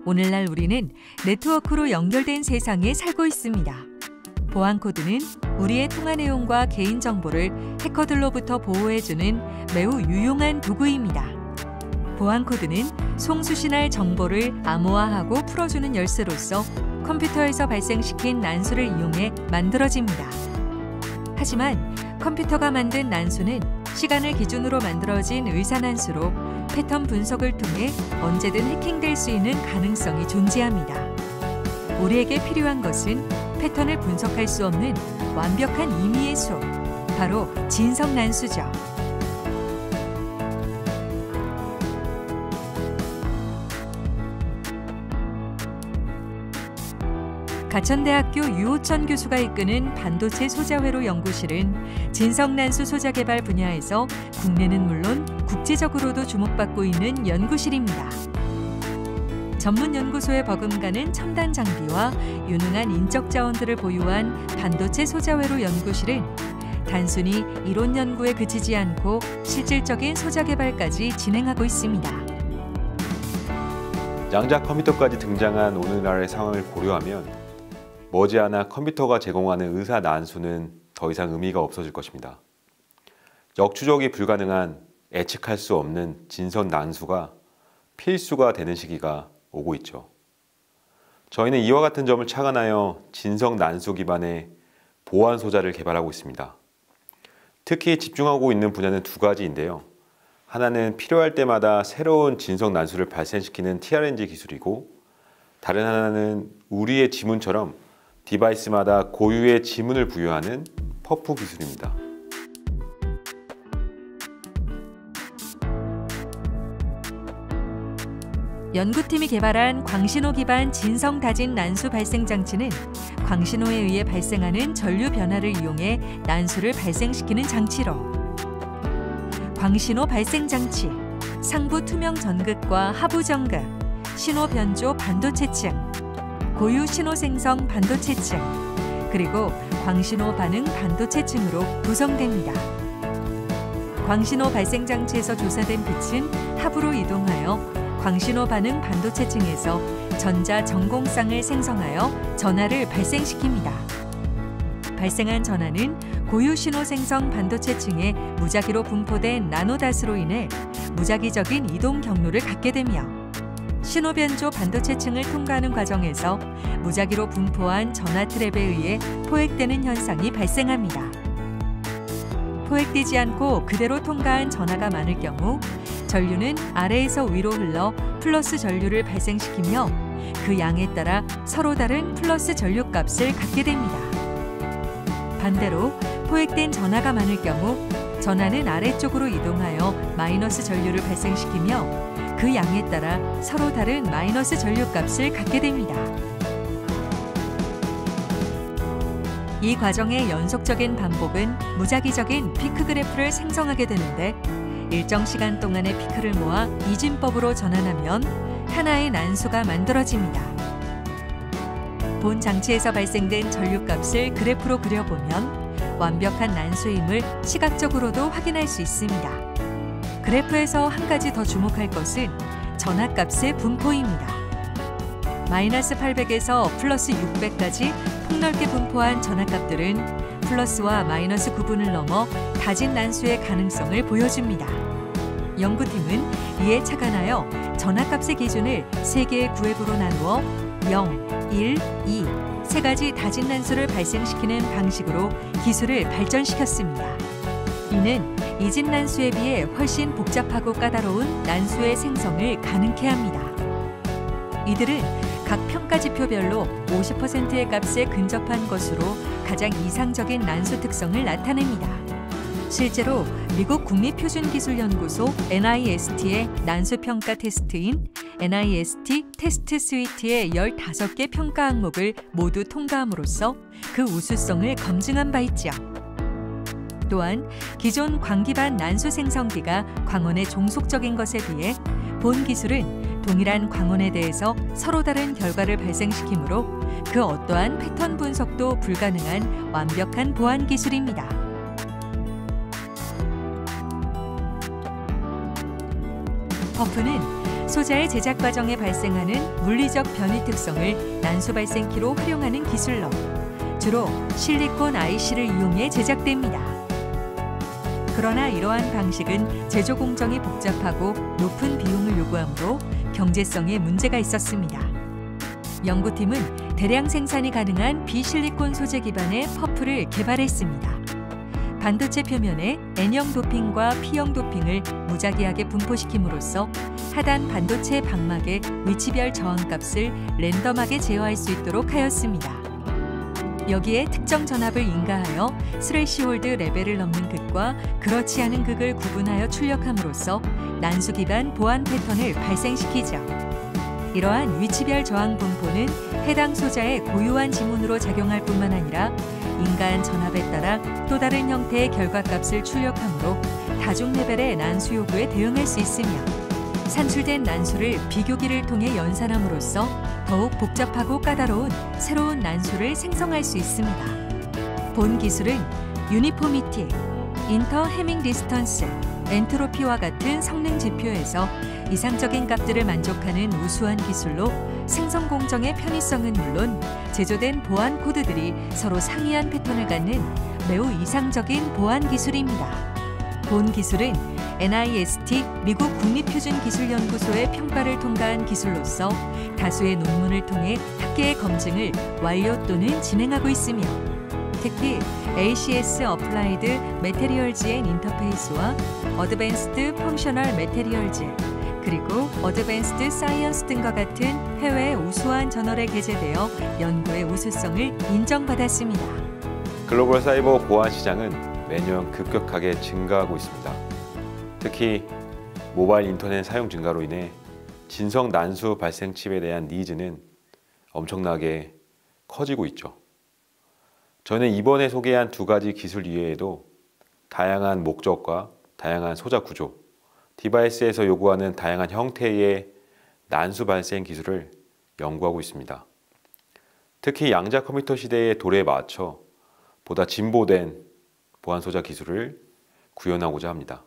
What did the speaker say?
오늘날 우리는 네트워크로 연결된 세상에 살고 있습니다. 보안 코드는 우리의 통화 내용과 개인정보를 해커들로부터 보호해주는 매우 유용한 도구입니다. 보안 코드는 송수신할 정보를 암호화하고 풀어주는 열쇠로서 컴퓨터에서 발생시킨 난수를 이용해 만들어집니다. 하지만 컴퓨터가 만든 난수는 시간을 기준으로 만들어진 의사난수로 패턴 분석을 통해 언제든 해킹될 수 있는 가능성이 존재합니다. 우리에게 필요한 것은 패턴을 분석할 수 없는 완벽한 임의의 수, 바로 진성난수죠. 가천대학교 유호천 교수가 이끄는 반도체 소자회로 연구실은 진성난수 소자 개발 분야에서 국내는 물론 국제적으로도 주목받고 있는 연구실입니다. 전문 연구소에 버금가는 첨단 장비와 유능한 인적 자원들을 보유한 반도체 소자회로 연구실은 단순히 이론 연구에 그치지 않고 실질적인 소자 개발까지 진행하고 있습니다. 양자 컴퓨터까지 등장한 오늘날의 상황을 고려하면 머지않아 컴퓨터가 제공하는 의사 난수는 더 이상 의미가 없어질 것입니다. 역추적이 불가능한 예측할 수 없는 진성 난수가 필수가 되는 시기가 오고 있죠. 저희는 이와 같은 점을 착안하여 진성 난수 기반의 보안 소자를 개발하고 있습니다. 특히 집중하고 있는 분야는 두 가지인데요. 하나는 필요할 때마다 새로운 진성 난수를 발생시키는 TRNG 기술이고, 다른 하나는 우리의 지문처럼 디바이스마다 고유의 지문을 부여하는 퍼프 기술입니다. 연구팀이 개발한 광신호 기반 진성 다진 난수 발생 장치는 광신호에 의해 발생하는 전류 변화를 이용해 난수를 발생시키는 장치로, 광신호 발생 장치, 상부 투명 전극과 하부 전극, 신호 변조 반도체층, 고유 신호 생성 반도체층, 그리고 광신호 반응 반도체층으로 구성됩니다. 광신호 발생 장치에서 조사된 빛은 하부로 이동하여 광신호 반응 반도체층에서 전자 전공쌍을 생성하여 전하를 발생시킵니다. 발생한 전하는 고유 신호 생성 반도체층에 무작위로 분포된 나노닷으로 인해 무작위적인 이동 경로를 갖게 되며, 신호 변조 반도체층을 통과하는 과정에서 무작위로 분포한 전하 트랩에 의해 포획되는 현상이 발생합니다. 포획되지 않고 그대로 통과한 전하가 많을 경우 전류는 아래에서 위로 흘러 플러스 전류를 발생시키며 그 양에 따라 서로 다른 플러스 전류값을 갖게 됩니다. 반대로 포획된 전하가 많을 경우 전하는 아래쪽으로 이동하여 마이너스 전류를 발생시키며 그 양에 따라 서로 다른 마이너스 전류값을 갖게 됩니다. 이 과정의 연속적인 반복은 무작위적인 피크 그래프를 생성하게 되는데, 일정 시간 동안의 피크를 모아 이진법으로 전환하면 하나의 난수가 만들어집니다. 본 장치에서 발생된 전류값을 그래프로 그려보면 완벽한 난수임을 시각적으로도 확인할 수 있습니다. 그래프에서 한 가지 더 주목할 것은 전하값의 분포입니다. 마이너스 800에서 플러스 600까지 폭넓게 분포한 전하값들은 플러스와 마이너스 9분을 넘어 다진 난수의 가능성을 보여줍니다. 연구팀은 이에 착안하여 전하값의 기준을 3개의 구획으로 나누어 0, 1, 2, 세 가지 다진 난수를 발생시키는 방식으로 기술을 발전시켰습니다. 이는 이진 난수에 비해 훨씬 복잡하고 까다로운 난수의 생성을 가능케 합니다. 이들은 각 평가지표별로 50%의 값에 근접한 것으로 가장 이상적인 난수 특성을 나타냅니다. 실제로 미국 국립표준기술연구소 NIST의 난수평가 테스트인 NIST 테스트 스위트의 15개 평가 항목을 모두 통과함으로써 그 우수성을 검증한 바 있죠. 또한 기존 광기반 난수 생성기가 광원에 종속적인 것에 비해 본 기술은 동일한 광원에 대해서 서로 다른 결과를 발생시키므로 그 어떠한 패턴 분석도 불가능한 완벽한 보안 기술입니다. 퍼프는 소자의 제작 과정에 발생하는 물리적 변이 특성을 난수 발생키로 활용하는 기술로 주로 실리콘 IC를 이용해 제작됩니다. 그러나 이러한 방식은 제조 공정이 복잡하고 높은 비용을 요구하므로 경제성에 문제가 있었습니다. 연구팀은 대량 생산이 가능한 비실리콘 소재 기반의 퍼프를 개발했습니다. 반도체 표면에 N형 도핑과 P형 도핑을 무작위하게 분포시킴으로써 하단 반도체 방막의 위치별 저항값을 랜덤하게 제어할 수 있도록 하였습니다. 여기에 특정 전압을 인가하여 스레시홀드 레벨을 넘는 극과 그렇지 않은 극을 구분하여 출력함으로써 난수 기반 보안 패턴을 발생시키죠. 이러한 위치별 저항 분포는 해당 소자의 고유한 지문으로 작용할 뿐만 아니라 인가한 전압에 따라 또 다른 형태의 결과값을 출력하므로 다중 레벨의 난수 요구에 대응할 수 있으며 산출된 난수를 비교기를 통해 연산함으로써 더욱 복잡하고 까다로운 새로운 난수를 생성할 수 있습니다. 본 기술은 유니포미티, 인터 해밍 디스턴스, 엔트로피와 같은 성능 지표에서 이상적인 값들을 만족하는 우수한 기술로 생성 공정의 편의성은 물론 제조된 보안 코드들이 서로 상이한 패턴을 갖는 매우 이상적인 보안 기술입니다. 본 기술은 NIST 미국 국립표준기술연구소의 평가를 통과한 기술로서 다수의 논문을 통해 학계의 검증을 완료 또는 진행하고 있으며 특히 ACS 어플라이드 매테리얼즈 앤 인터페이스와 어드밴스드 펑셔널 매테리얼즈 그리고 어드밴스드 사이언스 등과 같은 해외 우수한 저널에 게재되어 연구의 우수성을 인정받았습니다. 글로벌 사이버 보안 시장은 매년 급격하게 증가하고 있습니다. 특히 모바일 인터넷 사용 증가로 인해 진성 난수 발생 칩에 대한 니즈는 엄청나게 커지고 있죠. 저는 이번에 소개한 두 가지 기술 이외에도 다양한 목적과 다양한 소자 구조, 디바이스에서 요구하는 다양한 형태의 난수 발생 기술을 연구하고 있습니다. 특히 양자 컴퓨터 시대의 도래에 맞춰 보다 진보된 보안 소자 기술을 구현하고자 합니다.